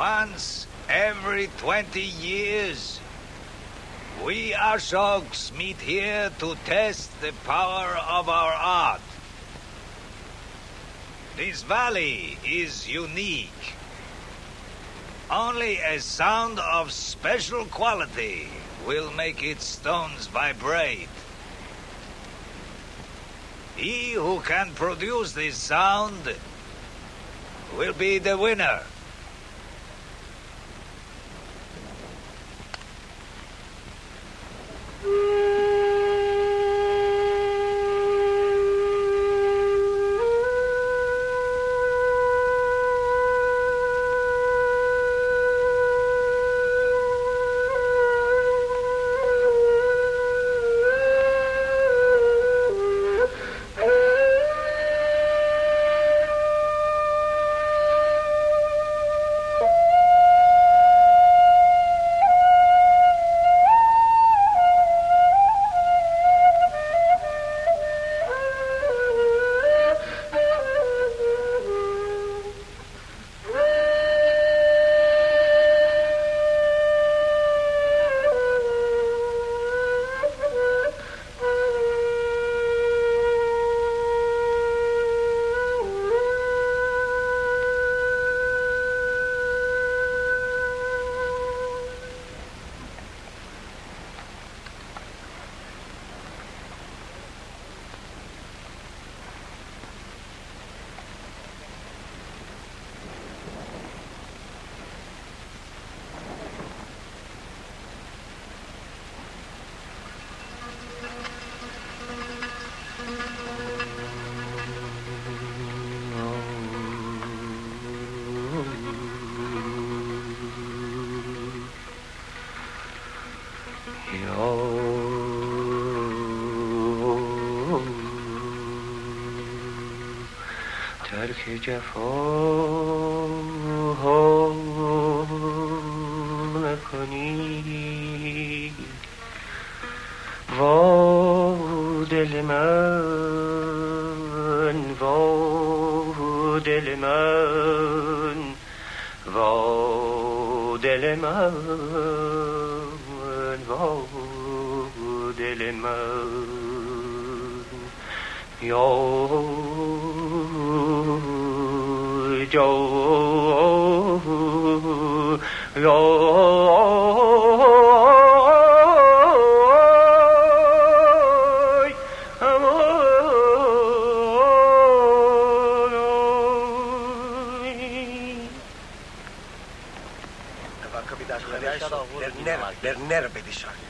Once every 20 years, we Ashoks meet here to test the power of our art. This valley is unique. Only a sound of special quality will make its stones vibrate. He who can produce this sound will be the winner. ترک جفا نکنی وا دل من وا دل من وا دل من وا دل من یا Der nerve di scioglie.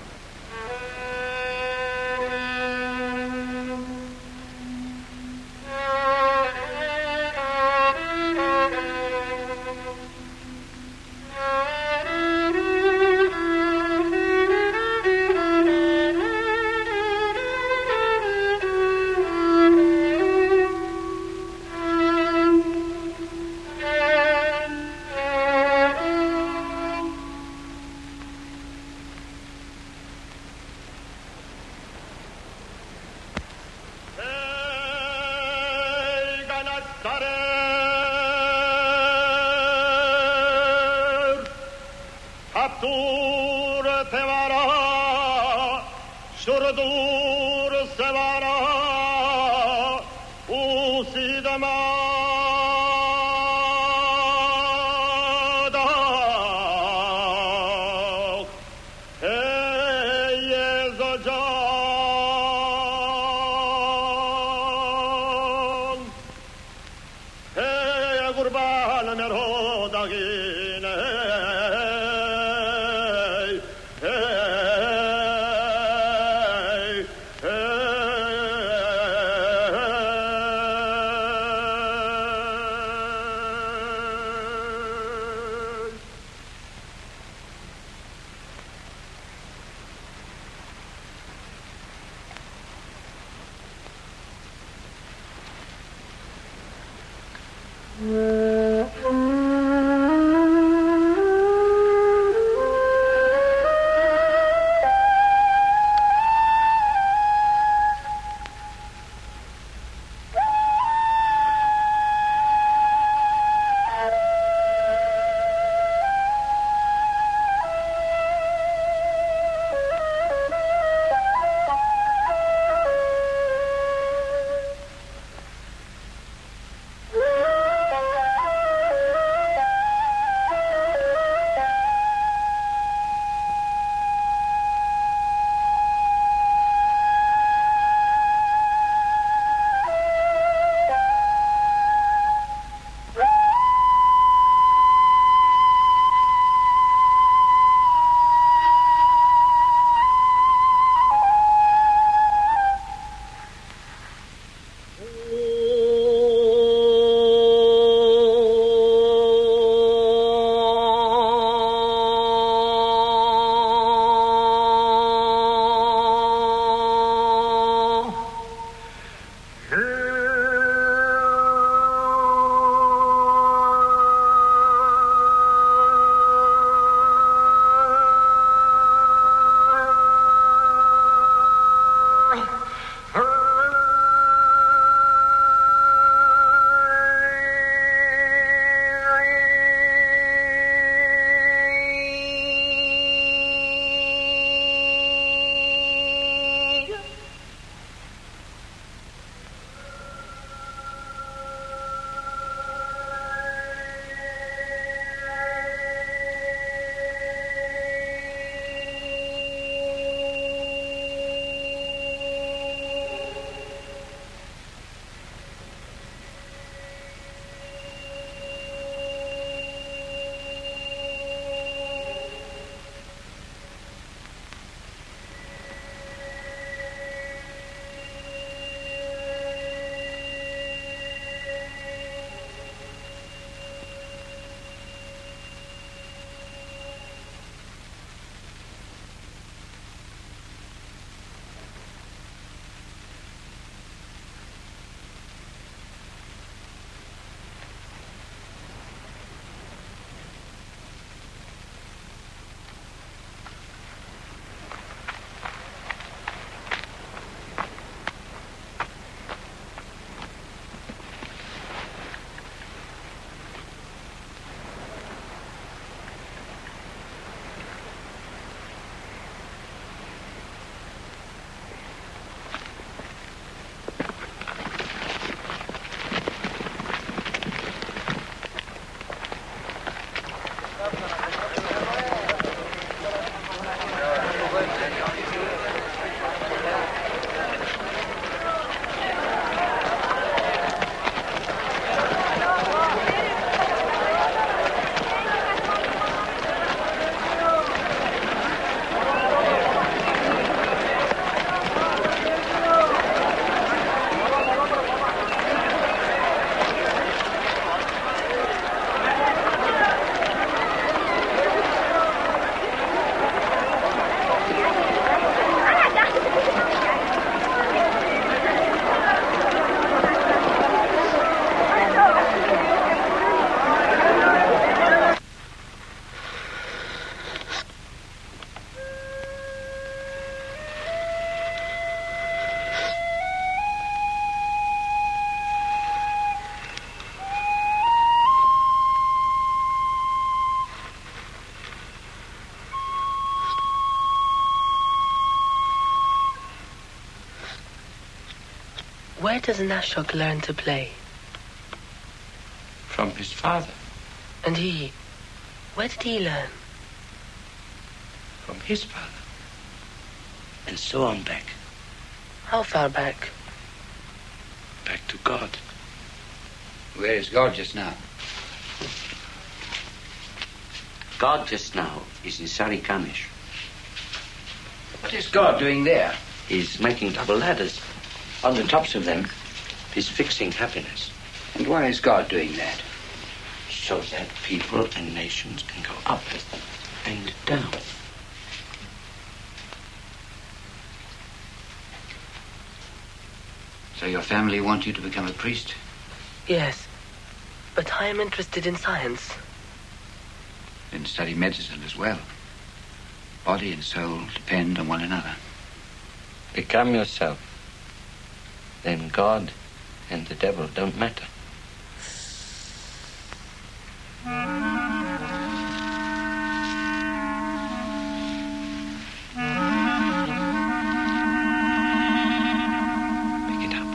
Where does Nashok learn to play? From his father. And he? Where did he learn? From his father. And so on back. How far back? Back to God. Where is God just now? God just now is in Sarikamish. What is God doing there? He's making double ladders. On the tops of them, he's fixing happiness. And why is God doing that? So that people and nations can go up and down. So your family want you to become a priest? Yes, but I am interested in science. Then study medicine as well. Body and soul depend on one another. Become yourself. Then God and the devil don't matter. Pick it up.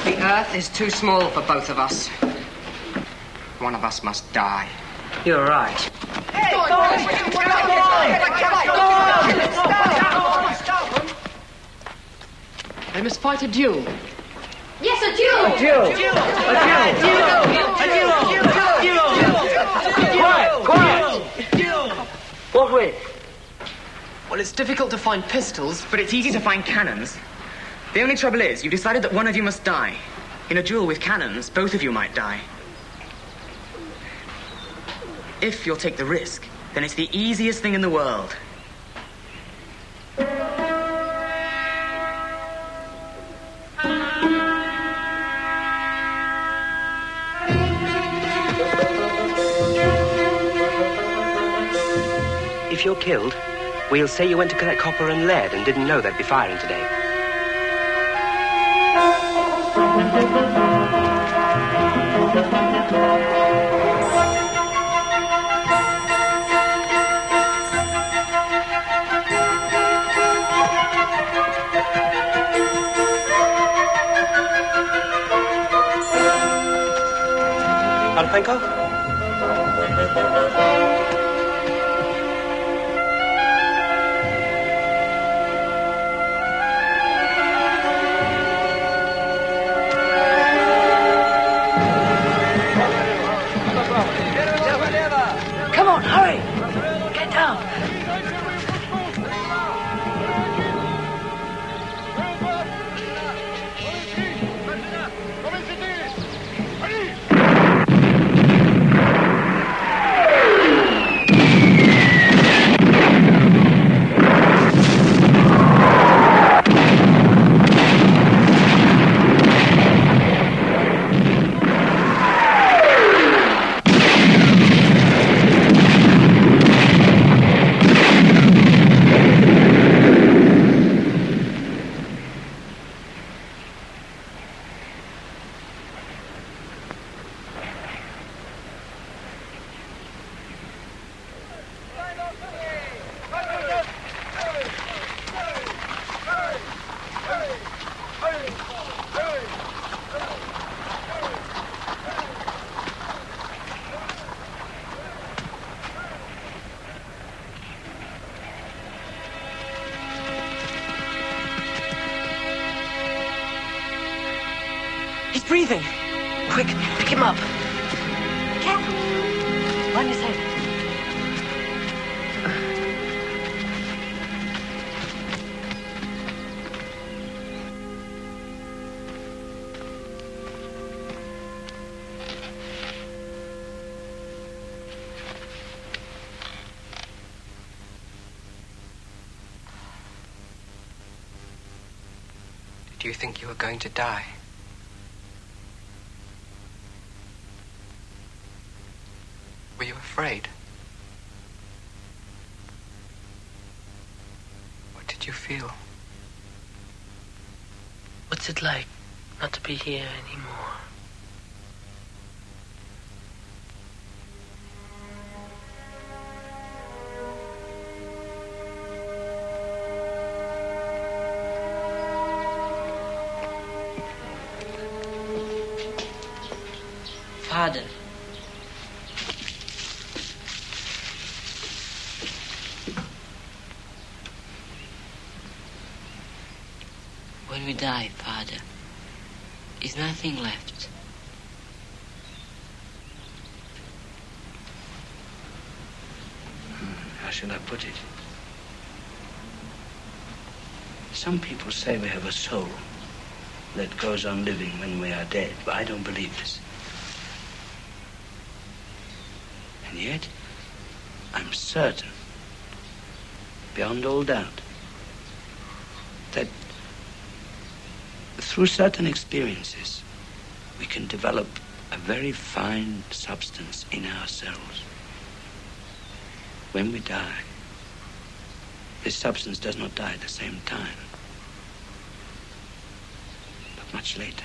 The Earth is too small for both of us. One of us must die. You're right. They must fight a duel. Yes, a duel! A duel! Quiet! What with? Well, it's difficult to find pistols, but it's easy to find cannons. The only trouble is, you've decided that one of you must die. In a duel with cannons, both of you might die. If you'll take the risk, then it's the easiest thing in the world. If you're killed, we'll say you went to collect copper and lead and didn't know they'd be firing today. Alpenko? Come on, hurry! Get down! He's breathing. Quick, pick him up. Careful. Mind his head. Did you think you were going to die? Were you afraid? What did you feel? What's it like not to be here anymore. Father. When we die, Father, is nothing left. How shall I put it? Some people say we have a soul that goes on living when we are dead, but I don't believe this. And yet, I'm certain, beyond all doubt, that through certain experiences, we can develop a very fine substance in ourselves. When we die, this substance does not die at the same time, but much later.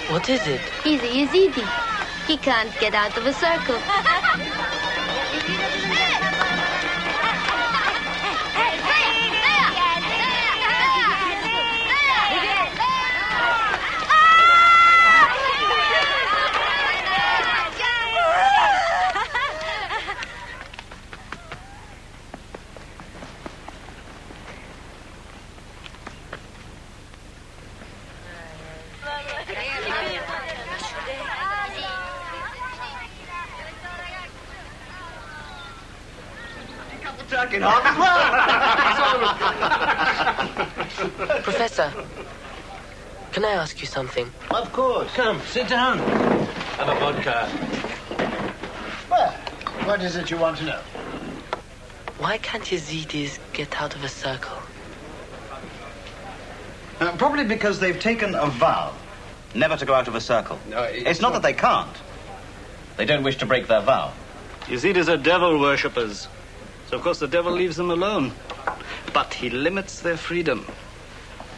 What is it? He's a Yazidi. He can't get out of a circle. Professor, can I ask you something? Of course. Come, sit down. Have a vodka. Well, what is it you want to know? Why can't Yazidis get out of a circle? Probably because they've taken a vow never to go out of a circle. No, it's not that they can't. They don't wish to break their vow. Yazidis are devil worshippers. So, of course, the devil leaves them alone. But he limits their freedom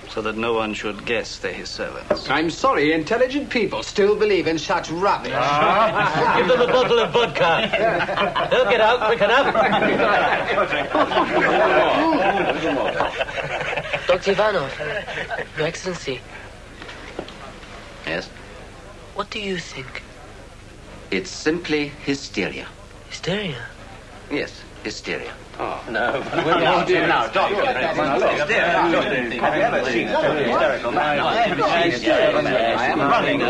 so that no one should guess they're his servants. I'm sorry, intelligent people still believe in such rubbish. Give them a bottle of vodka. They'll get out quick enough. Dr. Ivanov, Your Excellency. Yes? What do you think? It's simply hysteria. Hysteria? Yes, hysteria. Oh, no. Now, Doctor. Have you ever seen a totally hysterical man? I haven't seen hysterical. I am running.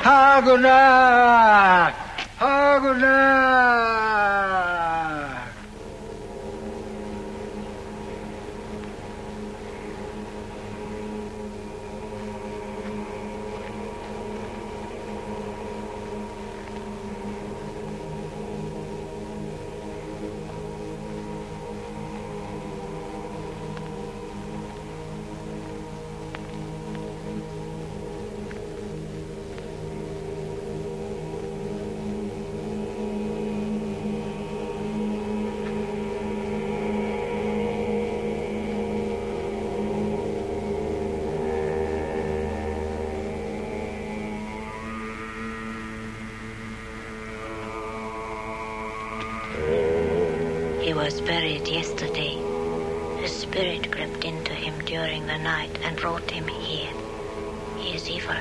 Hagunah! Hagunah! was buried yesterday. A spirit crept into him during the night and brought him here. He is evil.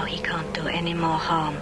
He can't do any more harm.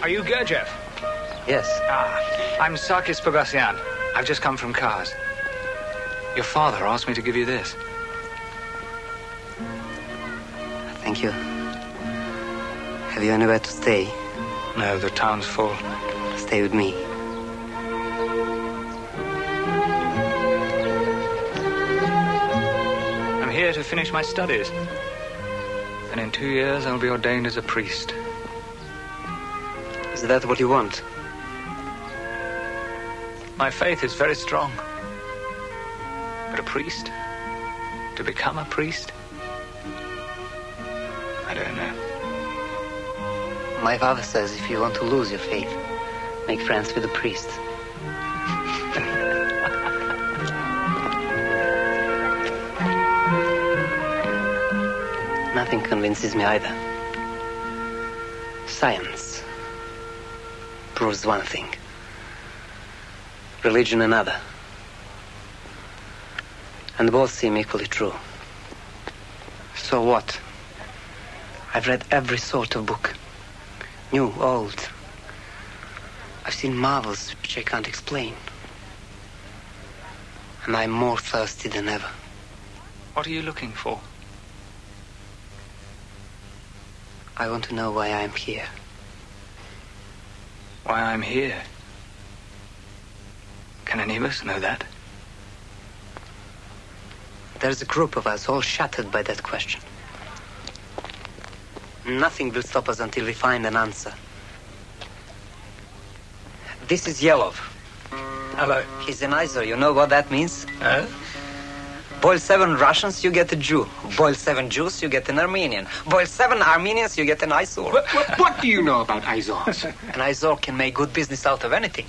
Are you Gurdjieff? Yes. I'm Sarkis Pogosyan. I've just come from Kars. Your father asked me to give you this. Thank you. Have you anywhere to stay? No, the town's full. Stay with me. I'm here to finish my studies. And in 2 years, I'll be ordained as a priest. Is that what you want? My faith is very strong. But a priest? To become a priest? I don't know. My father says if you want to lose your faith, make friends with a priest. Nothing convinces me either. Science proves one thing. Religion another. And both seem equally true. So what? I've read every sort of book. New, old. I've seen marvels which I can't explain. And I'm more thirsty than ever. What are you looking for? I want to know why I'm here. Why I'm here? Can any of us know that? There's a group of us all shattered by that question. Nothing will stop us until we find an answer. This is Yelov. Hello. He's an Izor. You know what that means? Boil 7 Russians, you get a Jew. Boil 7 Jews, you get an Armenian. Boil 7 Armenians, you get an Izor. What do you know about Izors? An Izor can make good business out of anything.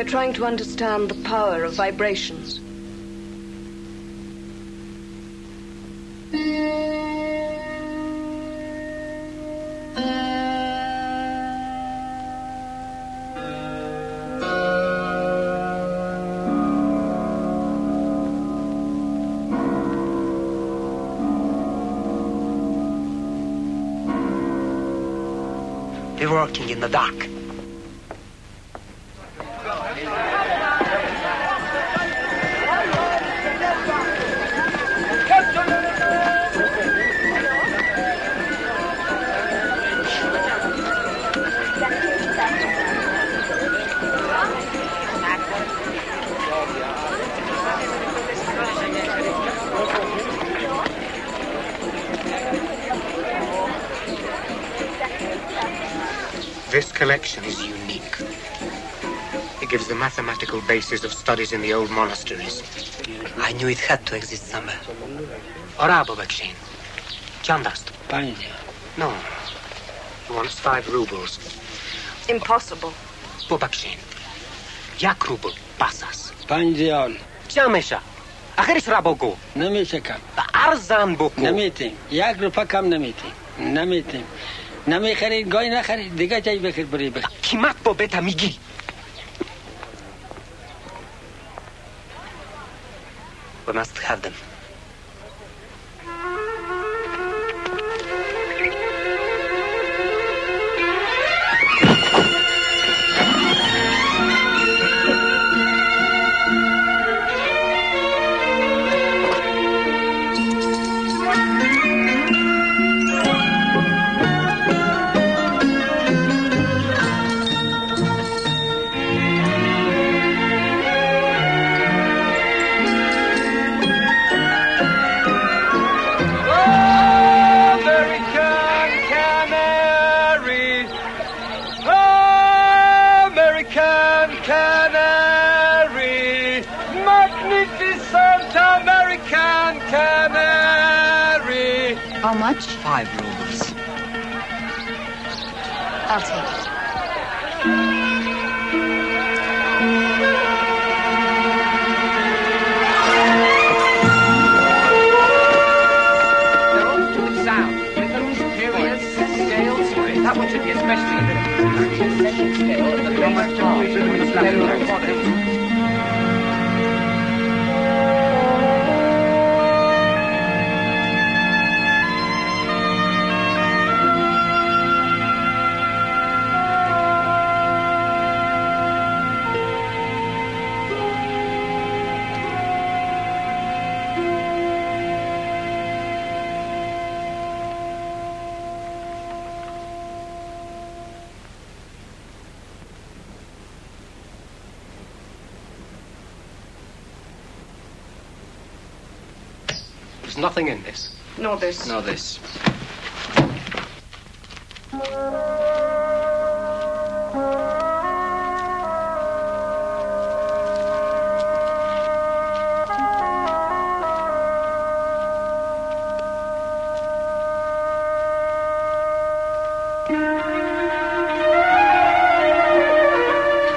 trying to understand the power of vibrations. We're working in the dark. This collection is unique. It gives the mathematical basis of studies in the old monasteries. I knew it had to exist somewhere. Orabo Bakshin. Chandast. No. He wants 5 rubles. Impossible. Bakshin. Jak rubl pasas? Pandion. Chamesha. Akhirish rabogo. Namitekam. Arzan boku. Namiting. Jak rupa kam namiting. Namiting. نمی خرید گاهی نخرید دیگه جایی بخیر بری بخیر کیمت با بتا میگی We must have them. How much? 5 rubles. I'll take it. They're all to its sound. Rhythms, periods, scales. That one should be especially a bit of ascending scale at the lowest part. There's nothing in this. Nor this. Nor this.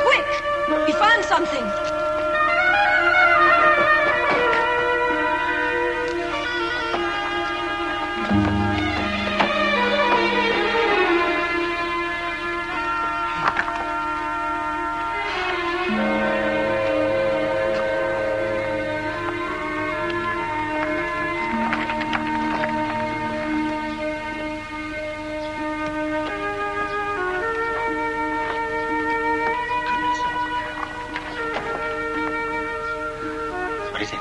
Quick! We found something! What is it?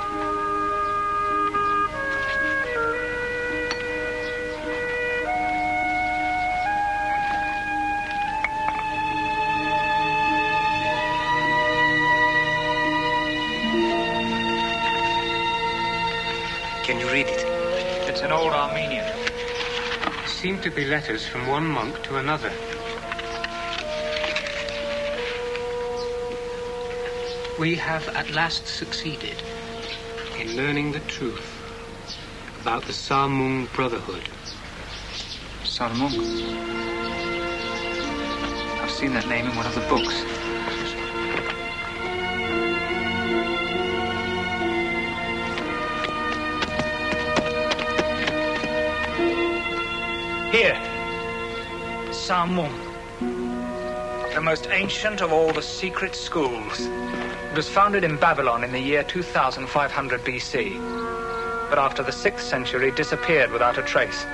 Can you read it? It's an old Armenian. Seem to be letters from one monk to another. We have at last succeeded in learning the truth about the Samung Brotherhood. Samung? I've seen that name in one of the books. Here, Samung, the most ancient of all the secret schools. It was founded in Babylon in the year 2500 BC, but after the 6th century disappeared without a trace.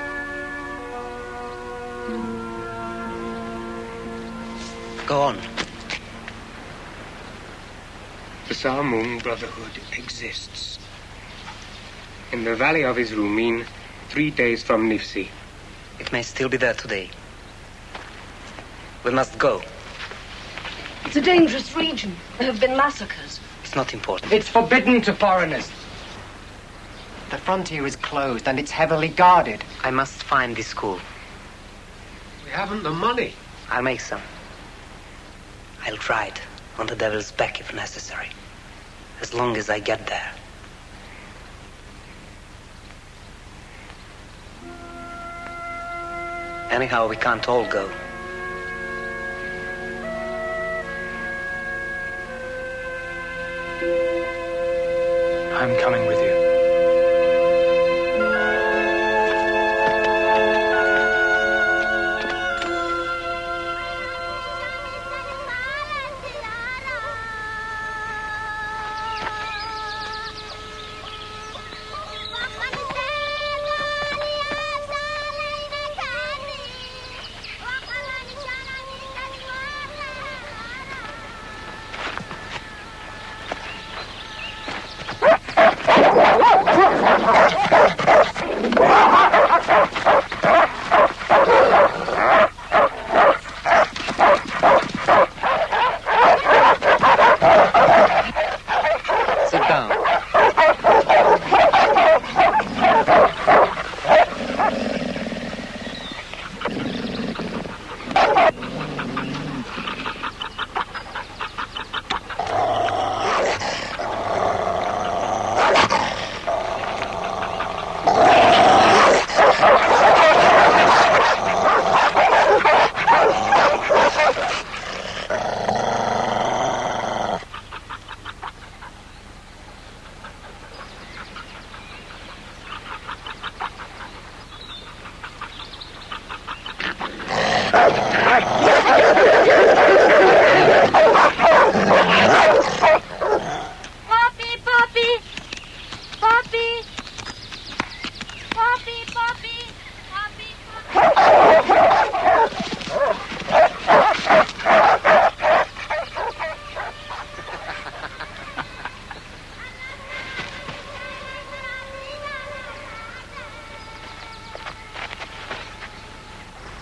Go on. The Samung Brotherhood exists. In the valley of Izrumin, 3 days from Nifsi. It may still be there today. We must go. It's a dangerous region. There have been massacres. It's not important. It's forbidden to foreigners. The frontier is closed and it's heavily guarded. I must find this school. We haven't the money. I'll make some. I'll ride on the devil's back if necessary. As long as I get there. Anyhow, we can't all go. I'm coming with you.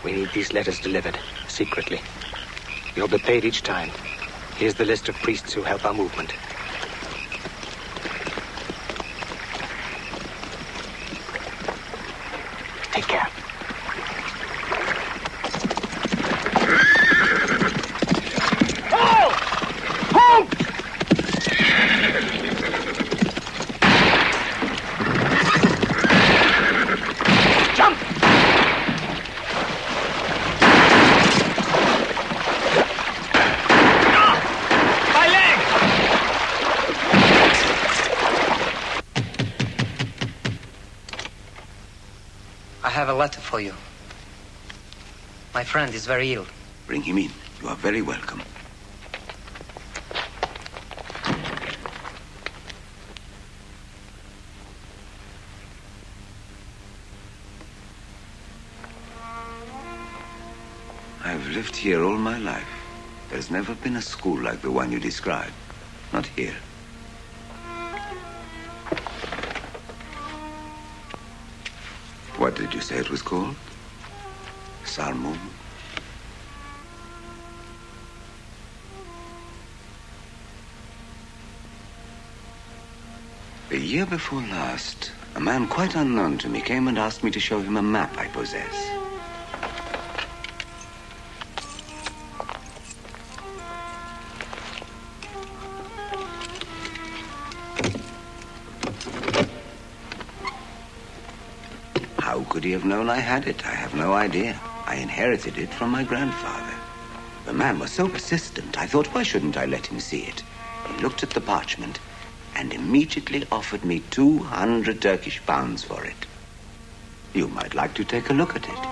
We need these letters delivered, secretly. You'll be paid each time. Here's the list of priests who help our movement. Take care. I have a letter for you. My friend is very ill. Bring him in. You are very welcome. I've lived here all my life. There's never been a school like the one you describe. Not here. What did you say it was called? Salmon? The year before last, a man quite unknown to me came and asked me to show him a map I possess. How could he have known I had it? I have no idea. I inherited it from my grandfather. The man was so persistent, I thought, why shouldn't I let him see it? He looked at the parchment and immediately offered me 200 Turkish pounds for it. You might like to take a look at it.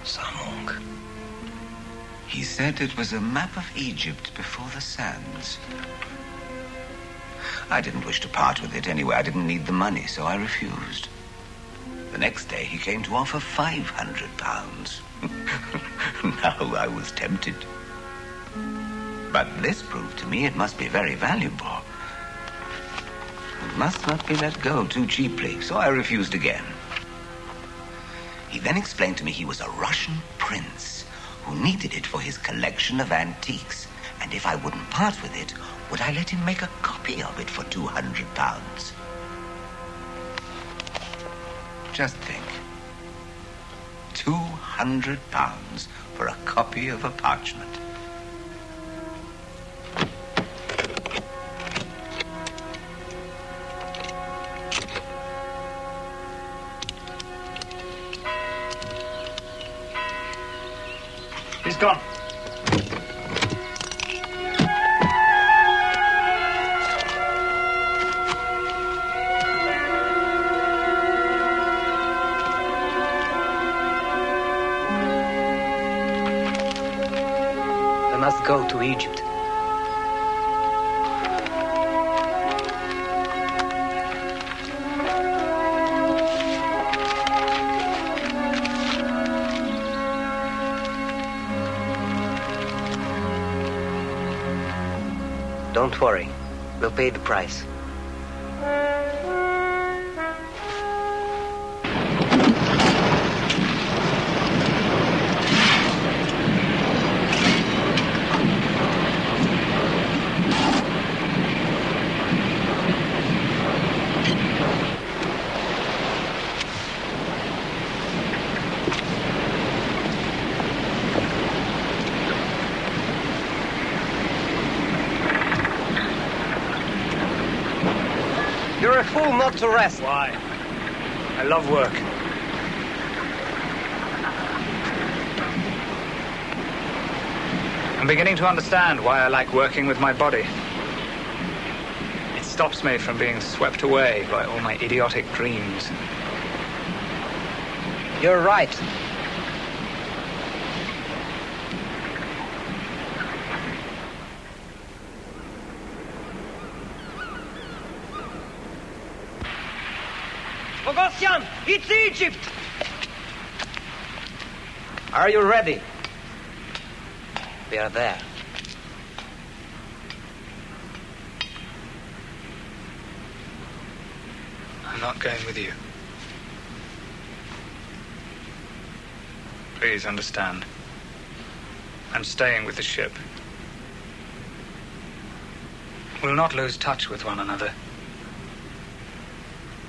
Samung. He said it was a map of Egypt before the sands. I didn't wish to part with it anyway. I didn't need the money, so I refused. The next day, he came to offer £500. Now I was tempted. But this proved to me it must be very valuable. It must not be let go too cheaply, so I refused again. He then explained to me he was a Russian prince who needed it for his collection of antiques, and if I wouldn't part with it, would I let him make a copy of it for £200? Just think. £200 for a copy of a parchment. He's gone. We must go to Egypt. Don't worry. We'll pay the price. You're a fool not to rest. Why? I love work. I'm beginning to understand why I like working with my body. It stops me from being swept away by all my idiotic dreams. You're right. Bogosian, it's Egypt! Are you ready? We are there. I'm not going with you. Please understand. I'm staying with the ship. We'll not lose touch with one another.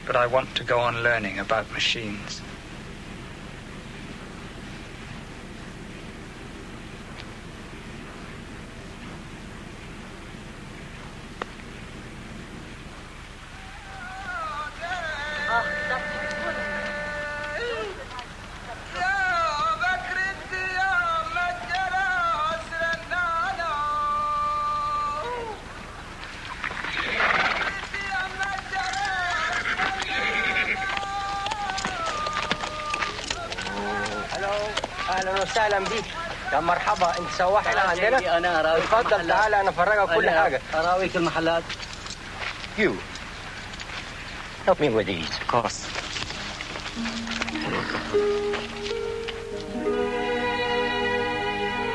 But I want to go on learning about machines. اهلا وسهلا بيك يا مرحبا انت سواحنا عندنا انا اراويك اتفضل تعال انا افرجك كل حاجه اراويك المحلات. You help me with these. Of course.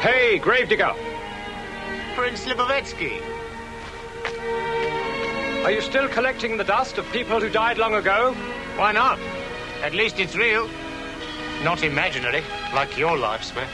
Hey, Gravedigger! Prince Libovetsky. Are you still collecting the dust of people who died long ago? Why not? At least it's real. Not imaginary, like your life, Smack.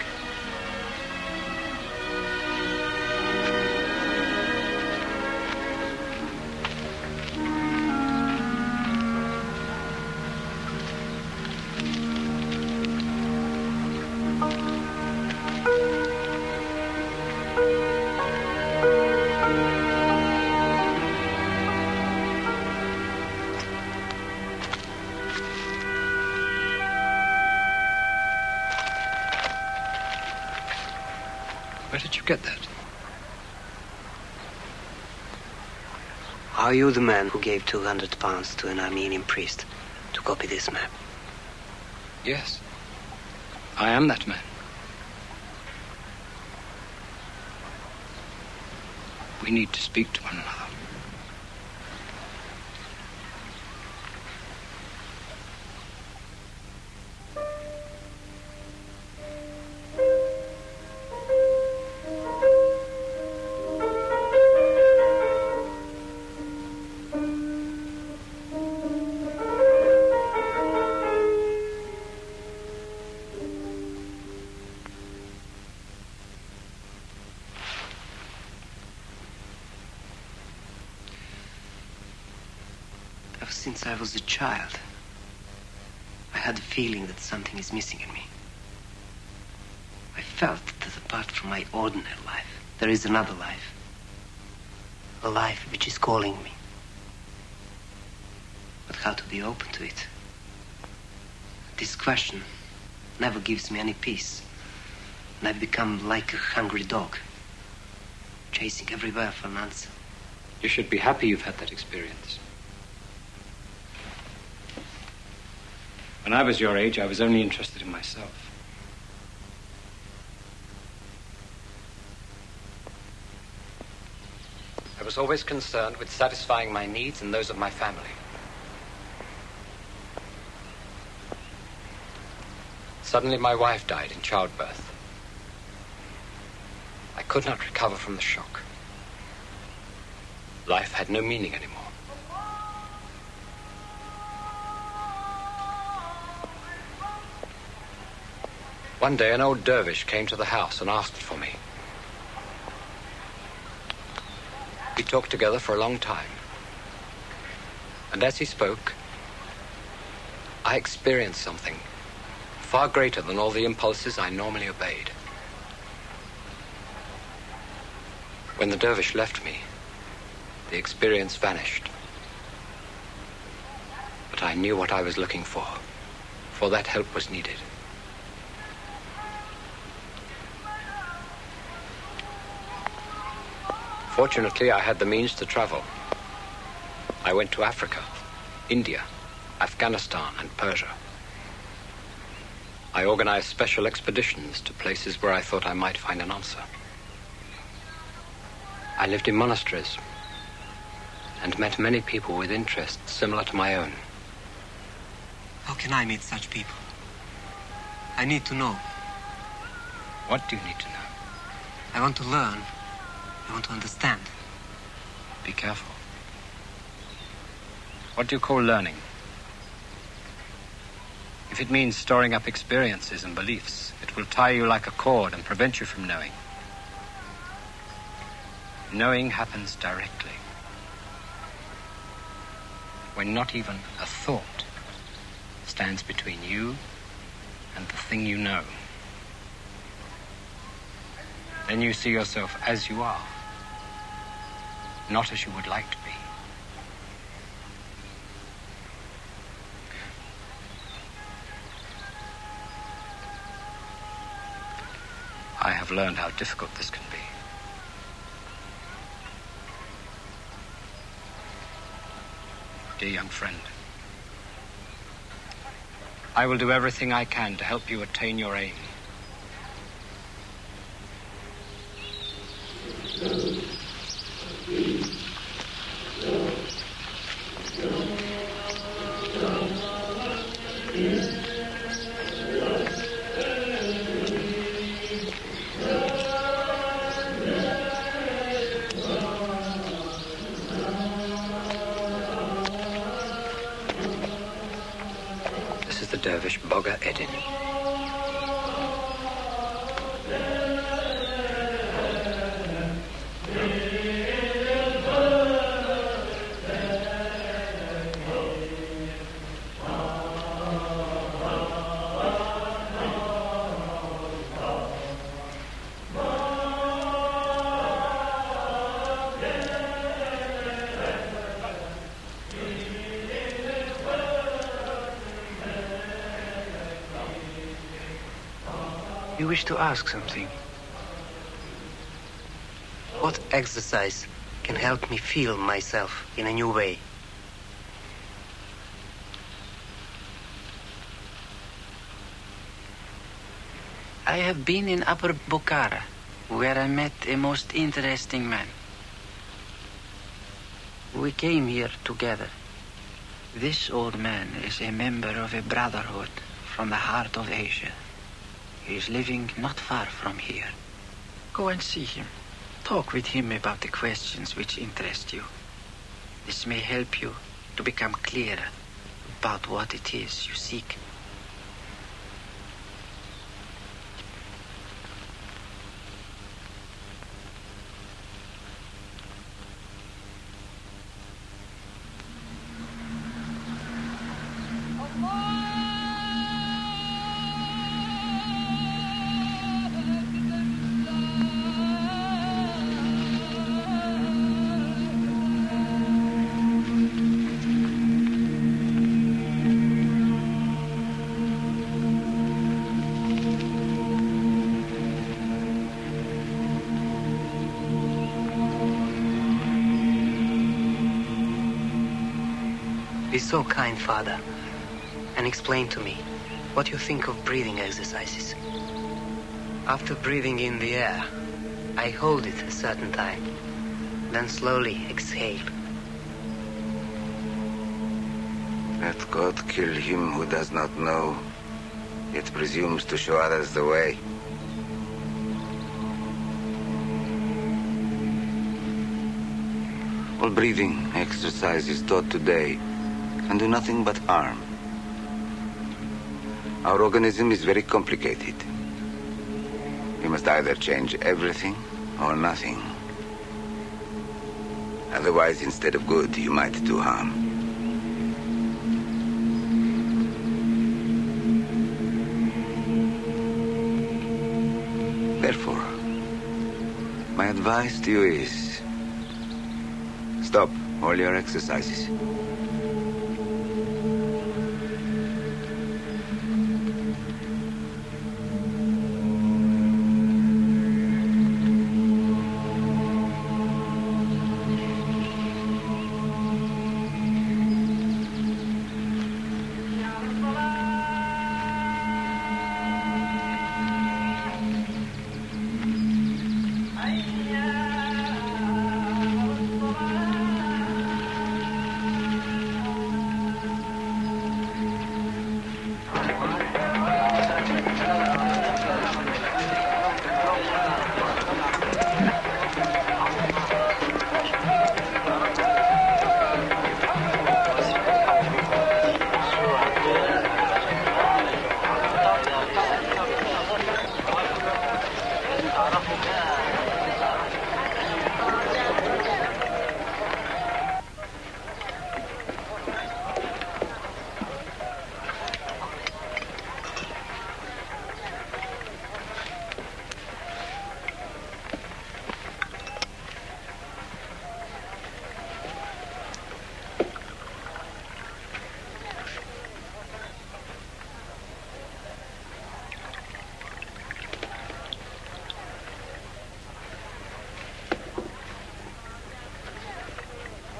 Where did you get that? Are you the man who gave £200 to an Armenian priest to copy this map? Yes. I am that man. We need to speak to one another. Since I was a child, I had the feeling that something is missing in me. I felt that apart from my ordinary life, there is another life. A life which is calling me. But how to be open to it? This question never gives me any peace. And I've become like a hungry dog, chasing everywhere for an answer. You should be happy you've had that experience. When I was your age, I was only interested in myself. I was always concerned with satisfying my needs and those of my family. Suddenly, my wife died in childbirth. I could not recover from the shock. Life had no meaning anymore. One day, an old dervish came to the house and asked for me. We talked together for a long time. And as he spoke, I experienced something far greater than all the impulses I normally obeyed. When the dervish left me, the experience vanished. But I knew what I was looking for that help was needed. Fortunately, I had the means to travel. I went to Africa, India, Afghanistan, and Persia. I organized special expeditions to places where I thought I might find an answer. I lived in monasteries and met many people with interests similar to my own. How can I meet such people? I need to know. What do you need to know? I want to learn. I want to understand. Be careful. What do you call learning? If it means storing up experiences and beliefs, it will tie you like a cord and prevent you from knowing. Knowing happens directly. When not even a thought stands between you and the thing you know. Then you see yourself as you are, not as you would like to be. I have learned how difficult this can be. Dear young friend, I will do everything I can to help you attain your aim. This is the dervish Boga Edin. You wish to ask something? What exercise can help me feel myself in a new way? I have been in Upper Bukhara, where I met a most interesting man. We came here together. This old man is a member of a brotherhood from the heart of Asia. He is living not far from here. Go and see him. Talk with him about the questions which interest you. This may help you to become clearer about what it is you seek. Be so kind, Father, and explain to me what you think of breathing exercises. After breathing in the air, I hold it a certain time, then slowly exhale. Let God kill him who does not know, yet presumes to show others the way. All breathing exercises taught today can do nothing but harm. Our organism is very complicated. You must either change everything or nothing. Otherwise, instead of good, you might do harm. Therefore, my advice to you is stop all your exercises.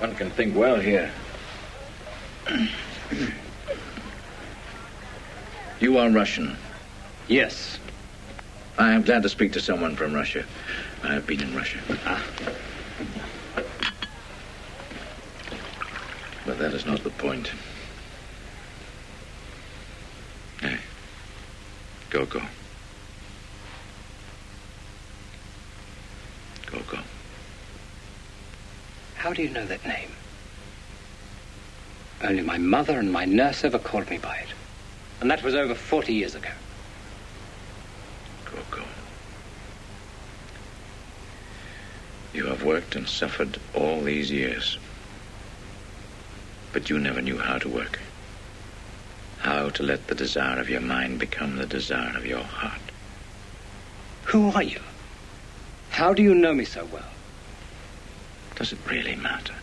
One can think well here. You are Russian? Yes. I am glad to speak to someone from Russia. I have been in Russia. But that is not the point. Hey, go. Go. How do you know that name? Only my mother and my nurse ever called me by it. And that was over 40 years ago. Go. You have worked and suffered all these years. But you never knew how to work. How to let the desire of your mind become the desire of your heart. Who are you? How do you know me so well? Does it really matter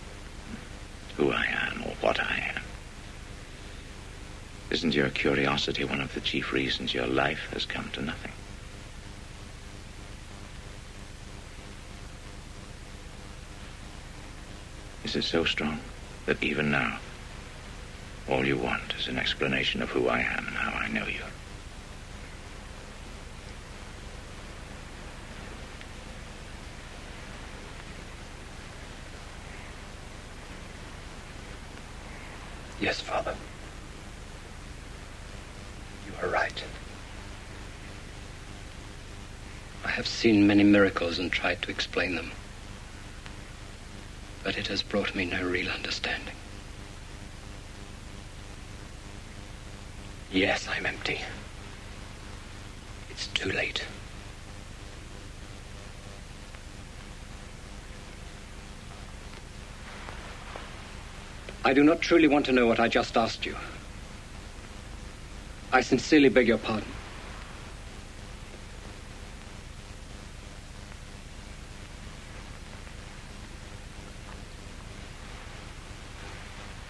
who I am or what I am? Isn't your curiosity one of the chief reasons your life has come to nothing? Is it so strong that even now, all you want is an explanation of who I am and how I know you? Yes, Father. You are right. I have seen many miracles and tried to explain them. But it has brought me no real understanding. Yes, I'm empty. It's too late. I do not truly want to know what I just asked you. I sincerely beg your pardon.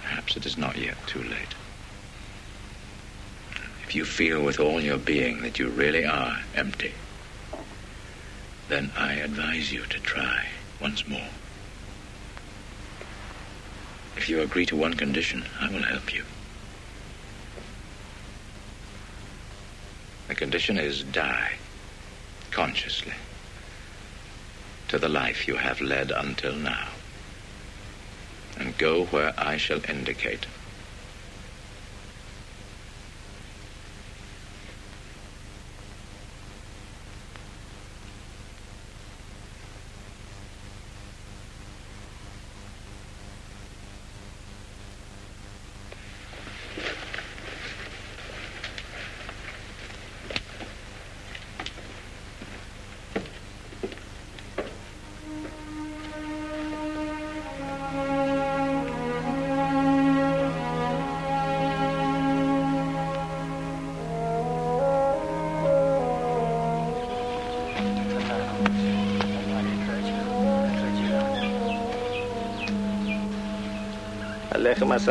Perhaps it is not yet too late. If you feel with all your being that you really are empty, then I advise you to try once more. If you agree to one condition, I will help you. The condition is die, consciously, to the life you have led until now, and go where I shall indicate.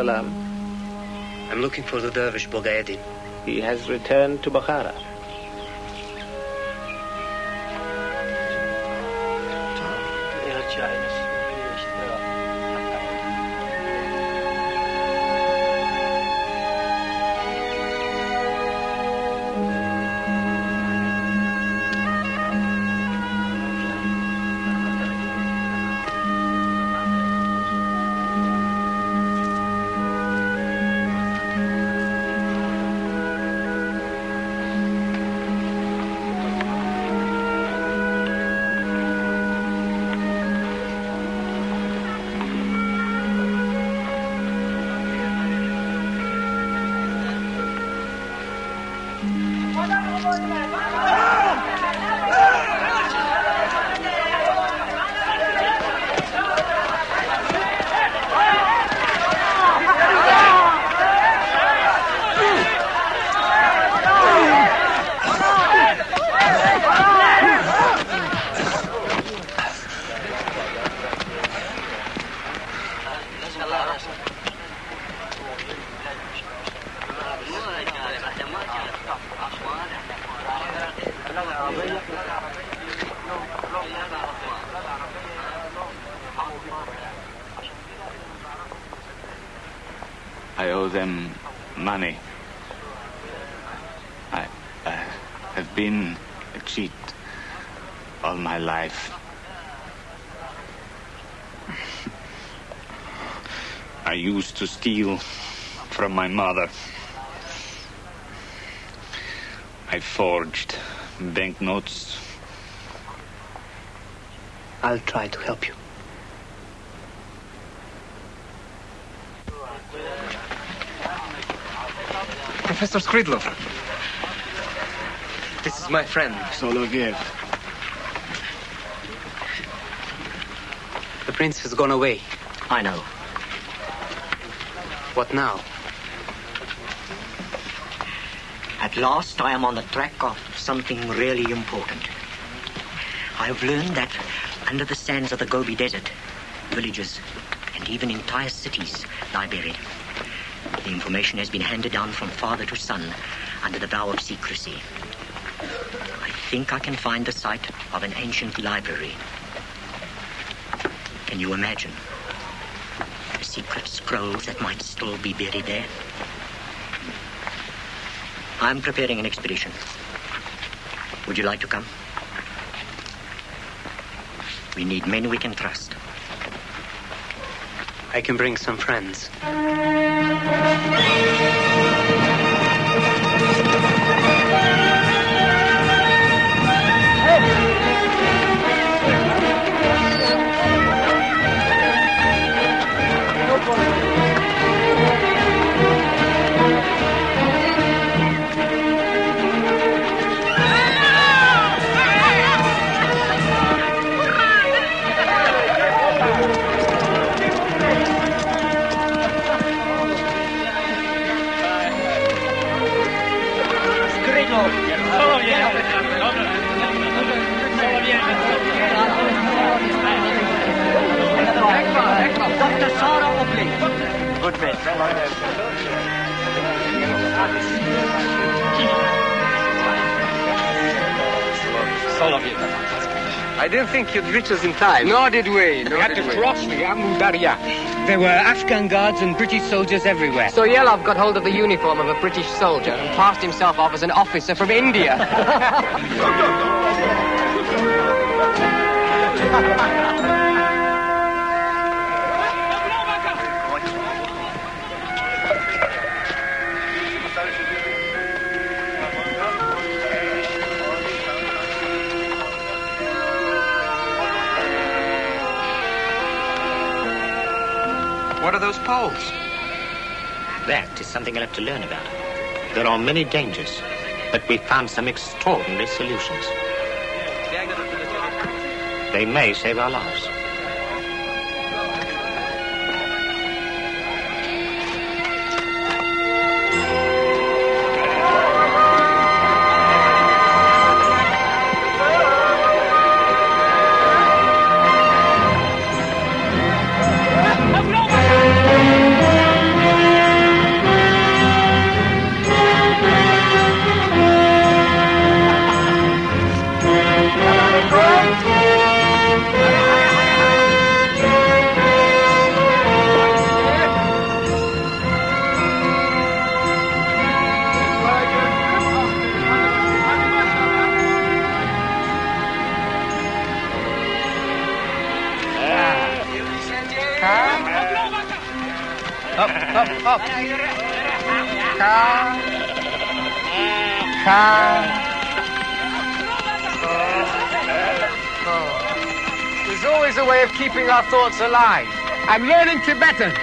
I'm looking for the dervish Bogaeddin. He has returned to Bukhara. I owe them money. I have been a cheat all my life. I used to steal from my mother. I forged banknotes. I'll try to help you. Professor Skridlov. This is my friend. Soloviev. The prince has gone away. I know. What now? At last, I am on the track of something really important. I have learned that under the sands of the Gobi Desert, villages and even entire cities lie buried. The information has been handed down from father to son under the vow of secrecy. I think I can find the site of an ancient library. Can you imagine the secret scrolls that might still be buried there? I'm preparing an expedition. Would you like to come? We need men we can trust. I can bring some friends. I didn't think you'd reach us in time. Nor did we. We had to cross the Amu Darya. There were Afghan guards and British soldiers everywhere. So Yelov got hold of the uniform of a British soldier and passed himself off as an officer from India. What are those poles? That is something you'll have to learn about. There are many dangers, but we found some extraordinary solutions. They may save our lives. Up. There's always a way of keeping our thoughts alive. I'm learning Tibetan.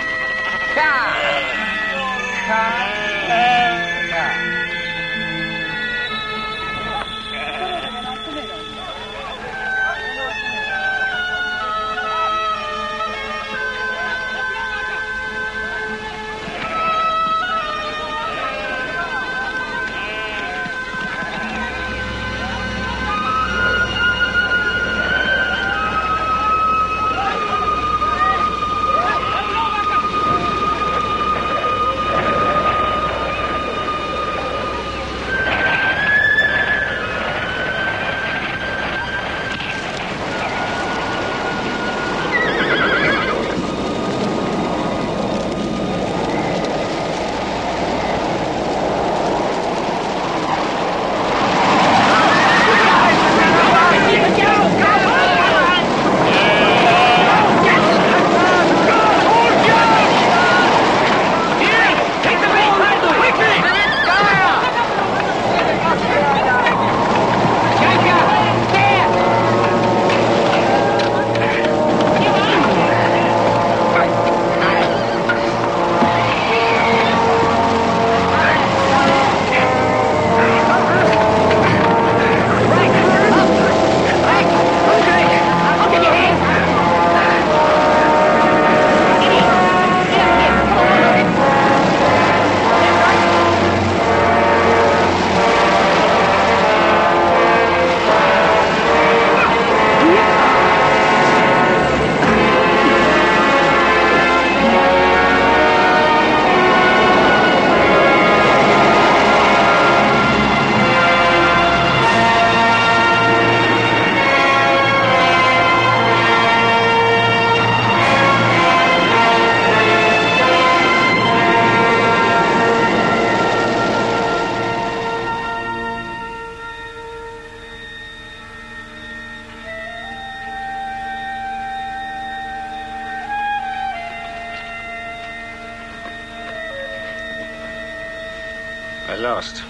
last.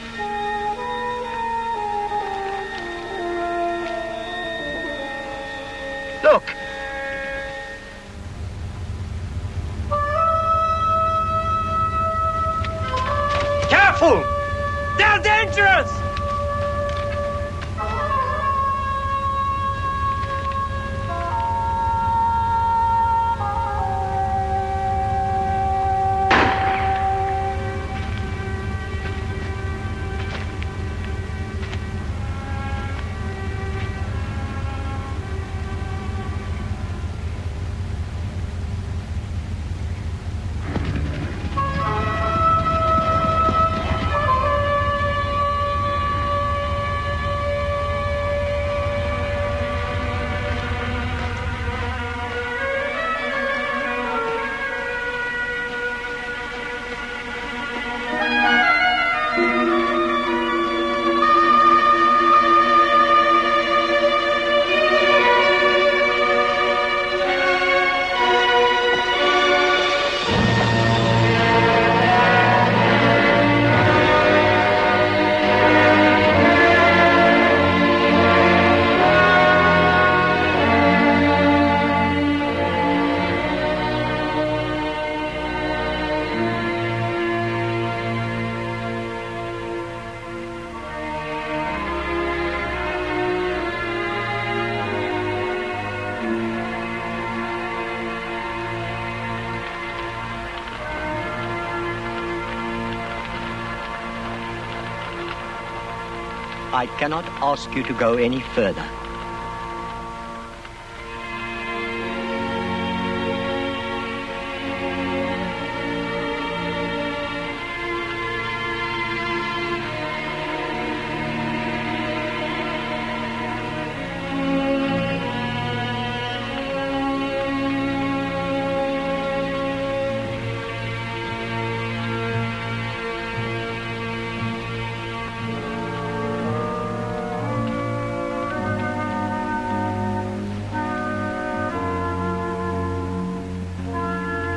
Look! Careful! They're dangerous! I cannot ask you to go any further.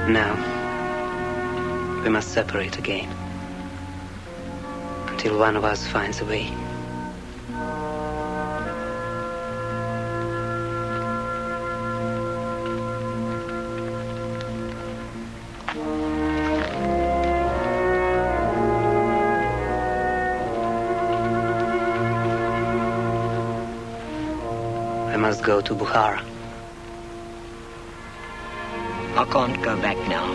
Now, we must separate again. Until one of us finds a way. I must go to Bukhara. I can't go back now.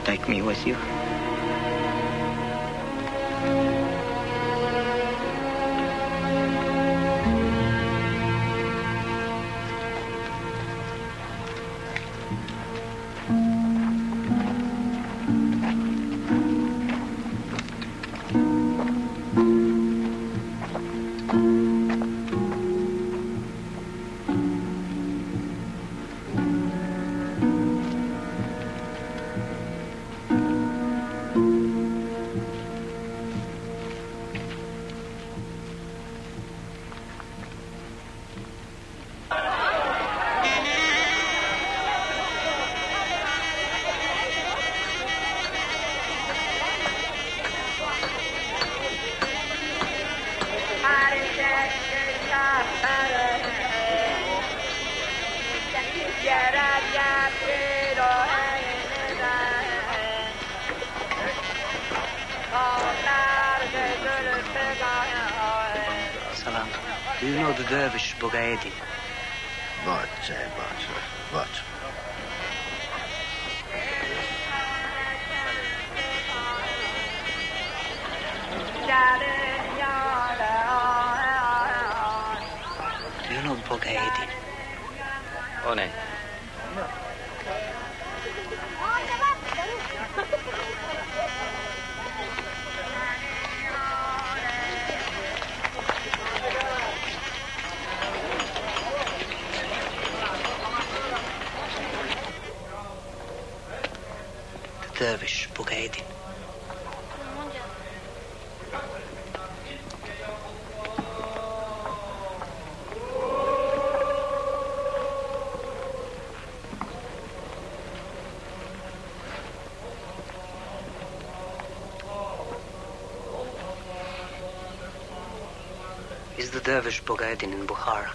Take me with you. Salam. Do you know the dervish Bogaedin? What? What? Do you know Bogaedin? Oh, no. The dervish Bogaedin. is the dervish Bogaeddin in Bukhara.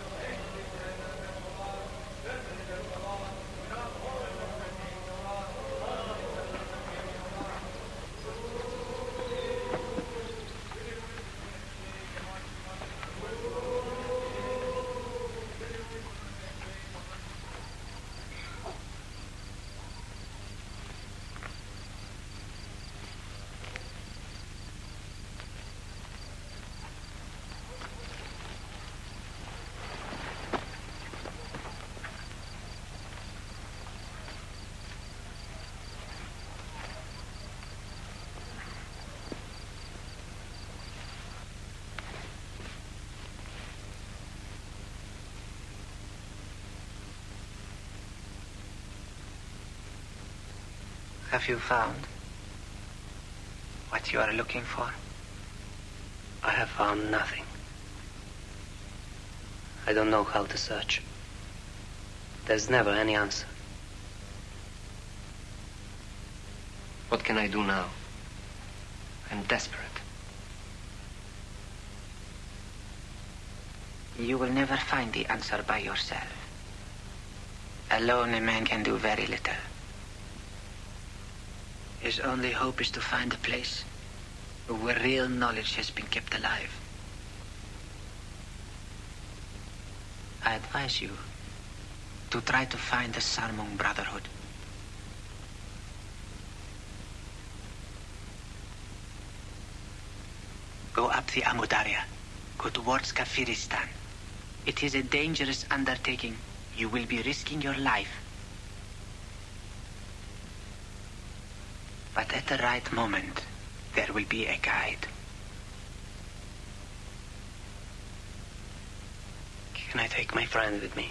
Have you found what you are looking for? I have found nothing. I don't know how to search. There's never any answer. What can I do now? I'm desperate. You will never find the answer by yourself. Alone, a man can do very little. His only hope is to find a place where real knowledge has been kept alive. I advise you to try to find the Sarmung Brotherhood. Go up the Amudarya. Go towards Kafiristan. It is a dangerous undertaking. You will be risking your life. But at the right moment, there will be a guide. Can I take my friend with me?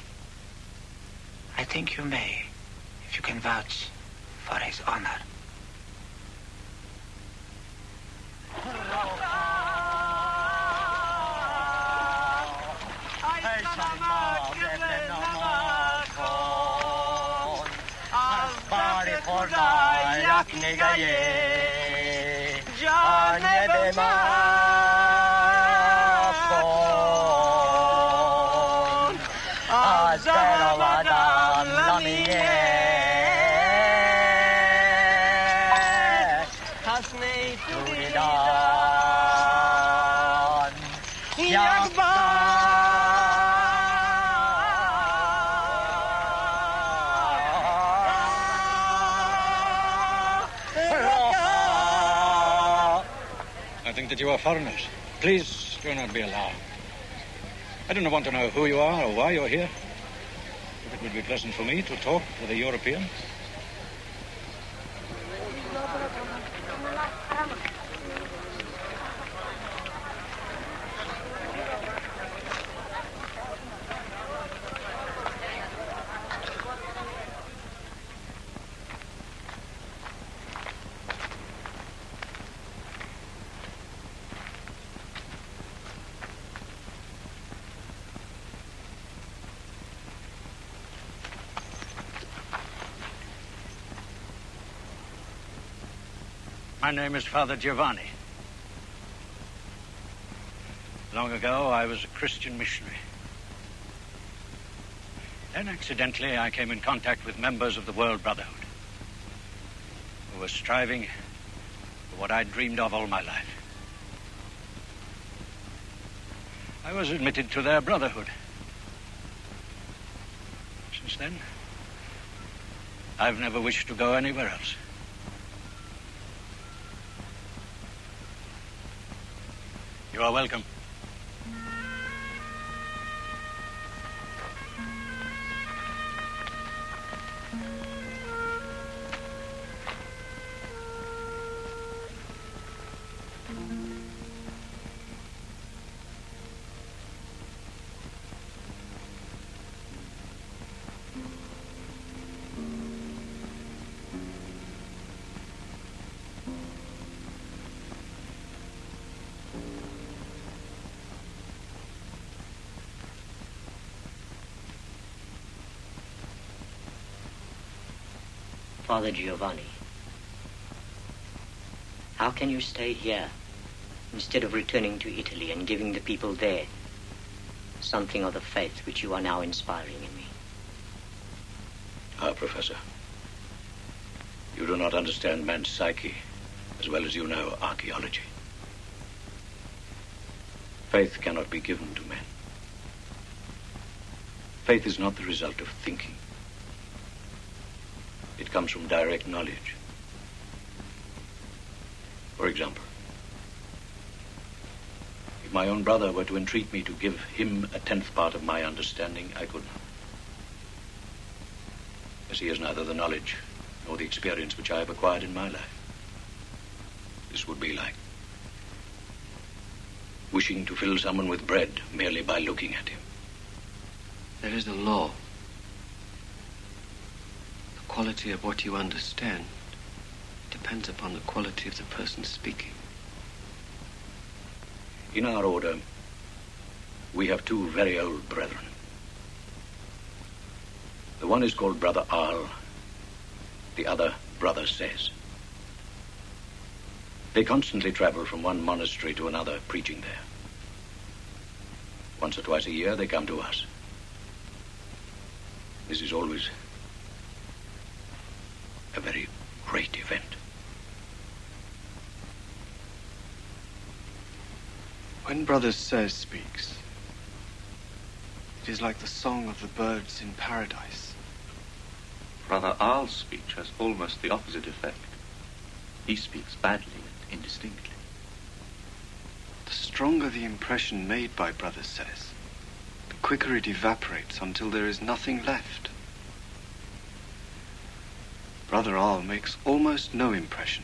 I think you may, if you can vouch for his honor. That you are foreigners. Please do not be alarmed. I do not want to know who you are or why you're here. But it would be pleasant for me to talk with a European. My name is Father Giovanni. Long ago, I was a Christian missionary. Then, accidentally, I came in contact with members of the World Brotherhood who were striving for what I'd dreamed of all my life. I was admitted to their brotherhood. Since then, I've never wished to go anywhere else. You are welcome. Father Giovanni, how can you stay here instead of returning to Italy and giving the people there something of the faith which you are now inspiring in me. Ah, Professor. You do not understand man's psyche as well as you know archaeology. Faith cannot be given to men. Faith is not the result of thinking. It comes from direct knowledge. For example, if my own brother were to entreat me to give him a 10th part of my understanding, I could not. As he has neither the knowledge nor the experience which I have acquired in my life. This would be like wishing to fill someone with bread merely by looking at him. There is a law. The quality of what you understand depends upon the quality of the person speaking. In our order, we have two very old brethren. The one is called Brother Arl, the other Brother Says. They constantly travel from one monastery to another, preaching there. Once or twice a year, they come to us. This is always a very great event. When Brother Says speaks, it is like the song of the birds in paradise. Brother Arl's speech has almost the opposite effect. He speaks badly and indistinctly. The stronger the impression made by Brother Says, the quicker it evaporates until there is nothing left. Brother Arl makes almost no impression,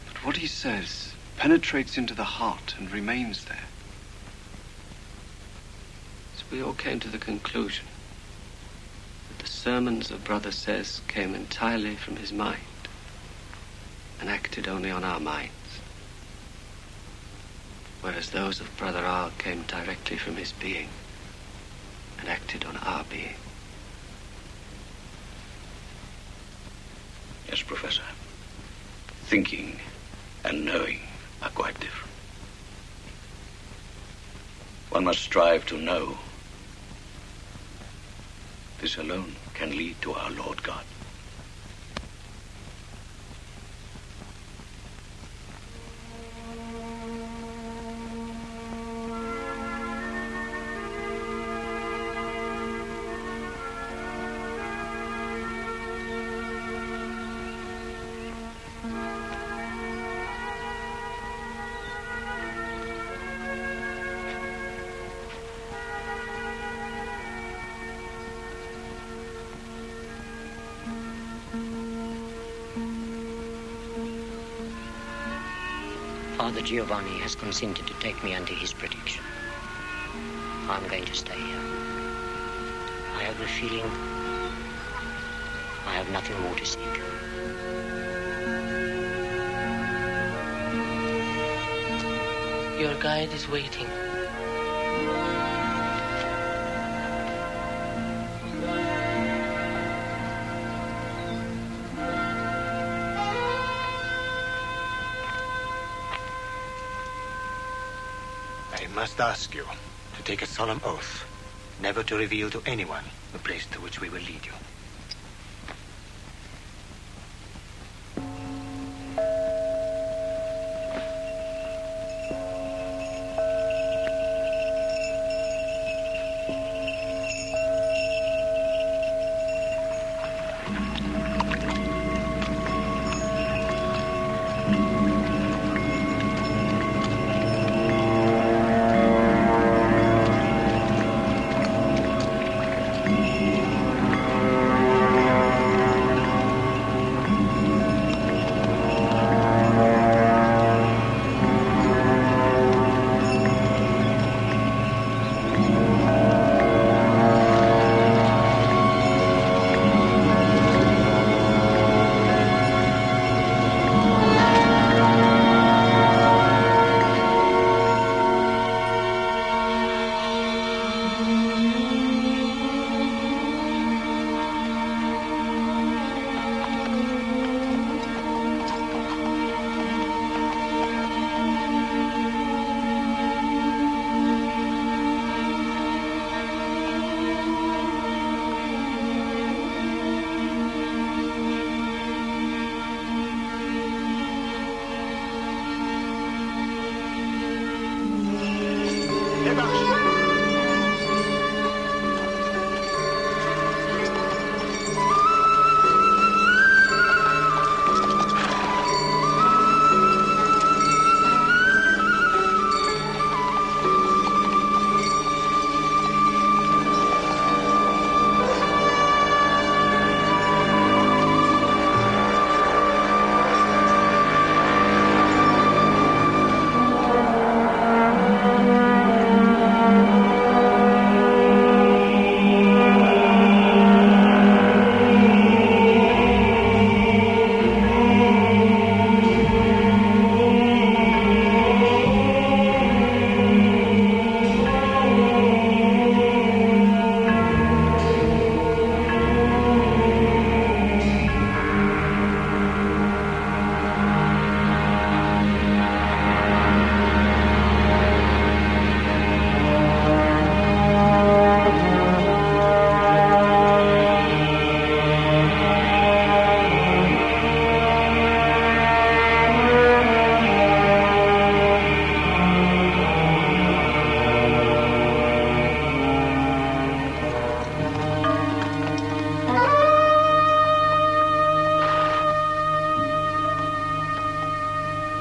but what he says penetrates into the heart and remains there. So we all came to the conclusion that the sermons of Brother Says came entirely from his mind and acted only on our minds, whereas those of Brother Arl came directly from his being and acted on our being. Yes, Professor. Thinking and knowing are quite different. One must strive to know. This alone can lead to our Lord God. Father Giovanni has consented to take me under his protection. I'm going to stay here. I have the feeling I have nothing more to seek. Your guide is waiting. I must ask you to take a solemn oath never to reveal to anyone the place to which we will lead you.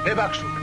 Hey, Bakshu.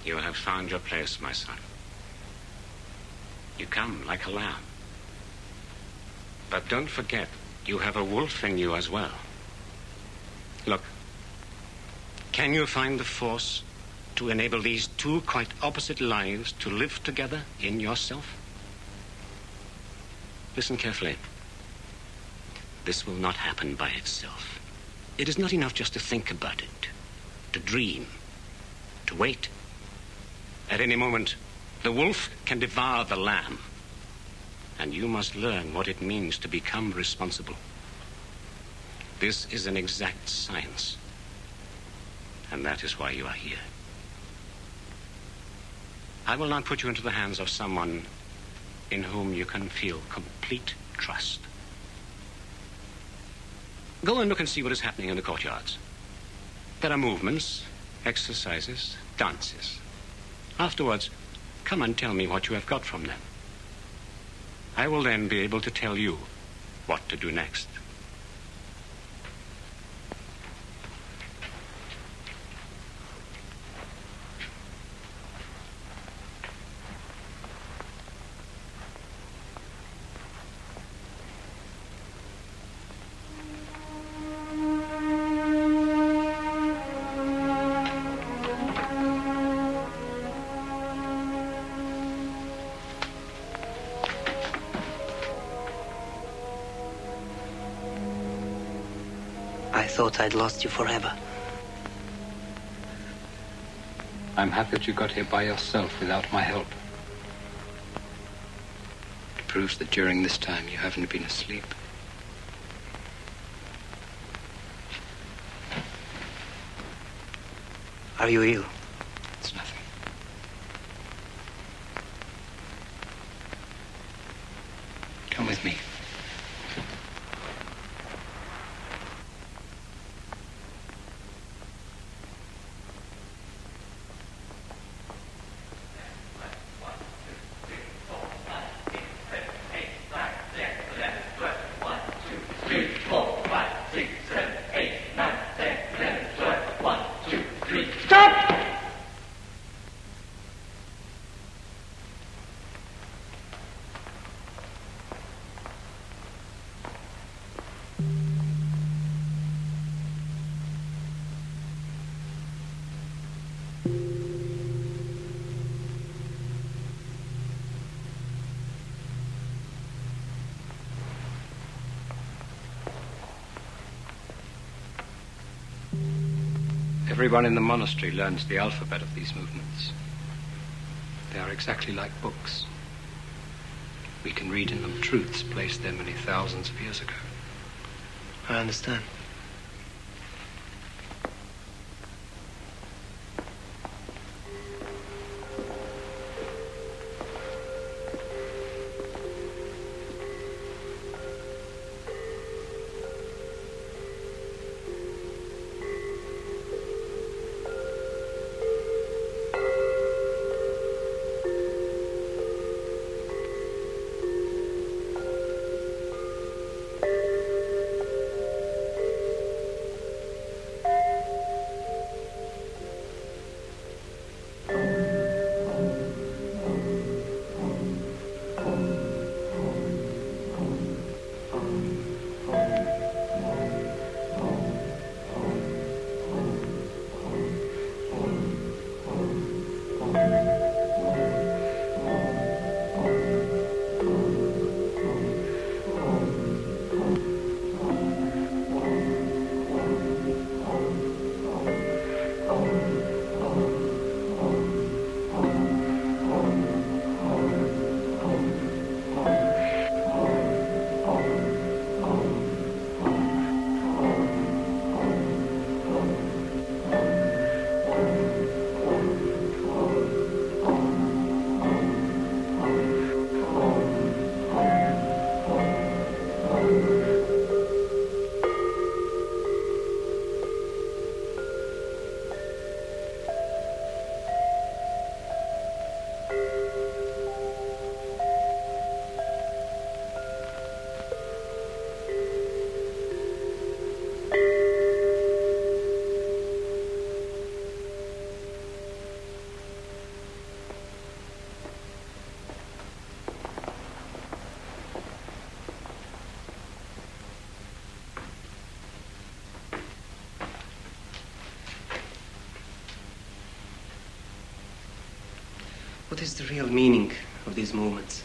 You have found your place, my son. You come like a lamb. But don't forget, you have a wolf in you as well. Look, can you find the force to enable these two quite opposite lives to live together in yourself? Listen carefully. This will not happen by itself. It is not enough just to think about it, to dream, to wait. At any moment, the wolf can devour the lamb. And you must learn what it means to become responsible. This is an exact science. And that is why you are here. I will not put you into the hands of someone in whom you can feel complete trust. Go and look and see what is happening in the courtyards. There are movements, exercises, dances. Afterwards, come and tell me what you have got from them. I will then be able to tell you what to do next. I thought I'd lost you forever. I'm happy that you got here by yourself without my help. It proves that during this time you haven't been asleep. Are you ill? It's nothing. Come with me. Everyone in the monastery learns the alphabet of these movements. They are exactly like books. We can read in them truths placed there many thousands of years ago. I understand. What is the real meaning of these movements?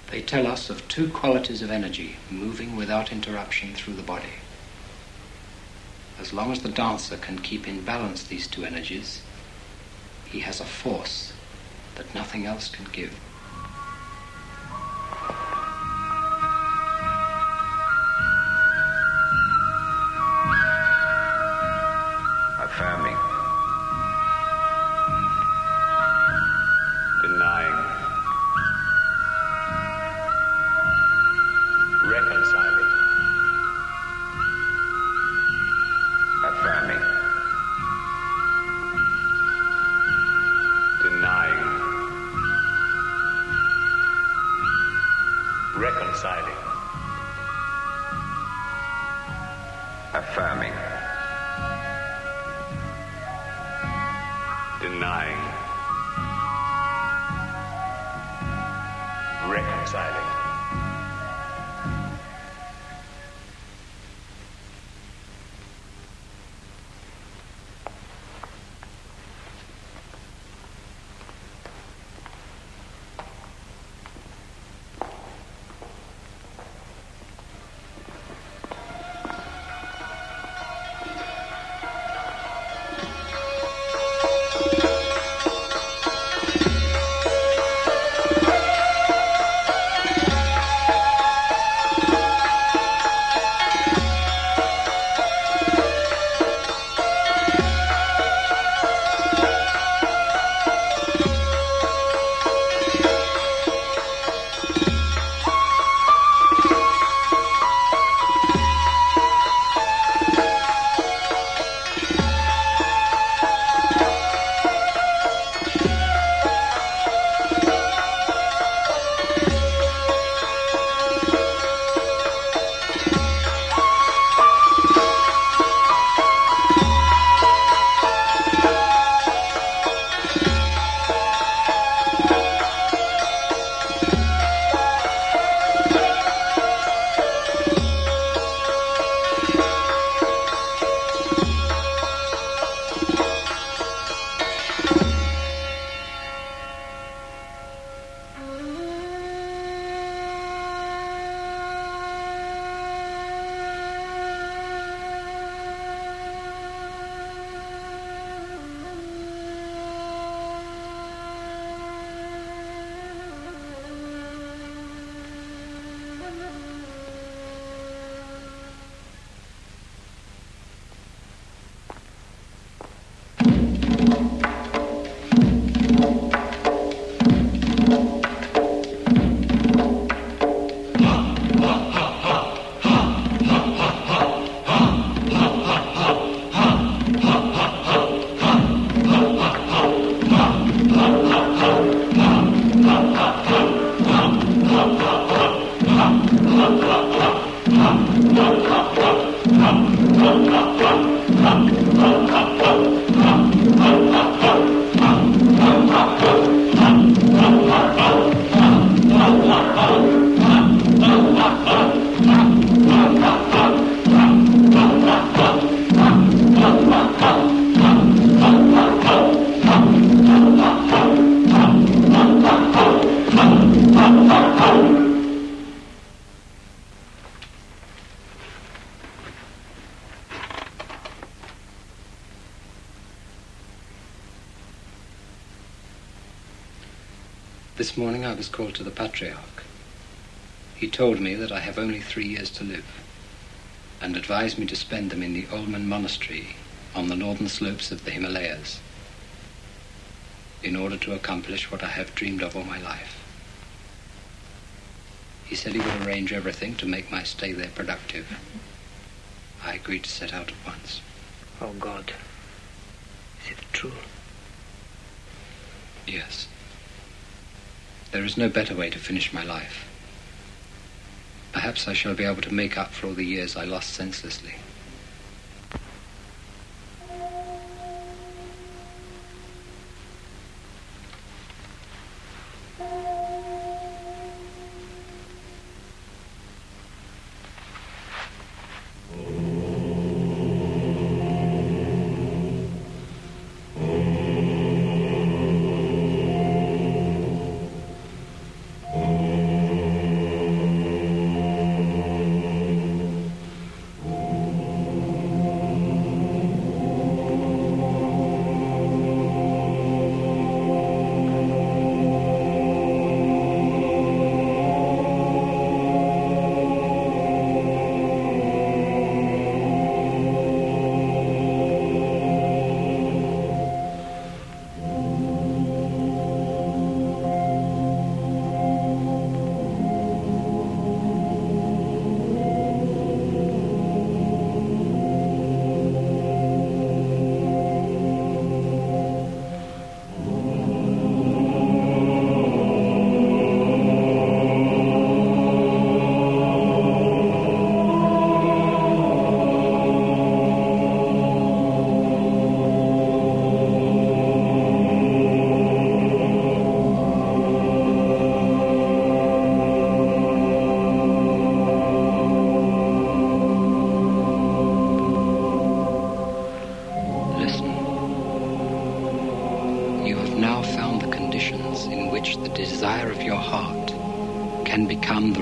They tell us of two qualities of energy moving without interruption through the body. As long as the dancer can keep in balance these two energies, he has a force that nothing else can give. Affirming. Denying. Reconciling. Affirming. Denying. Reconciling. Affirming. Denying. Reconciling. This morning I was called to the Patriarch. He told me that I have only 3 years to live and advised me to spend them in the Olman Monastery on the northern slopes of the Himalayas in order to accomplish what I have dreamed of all my life. He said he would arrange everything to make my stay there productive. I agreed to set out at once. Oh, God. Is it true? Yes. There is no better way to finish my life. Perhaps I shall be able to make up for all the years I lost senselessly.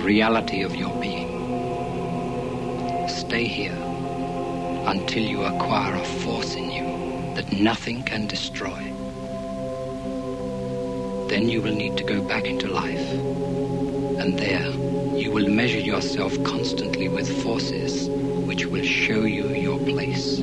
Reality of your being. Stay here until you acquire a force in you that nothing can destroy. Then you will need to go back into life, and there you will measure yourself constantly with forces which will show you your place.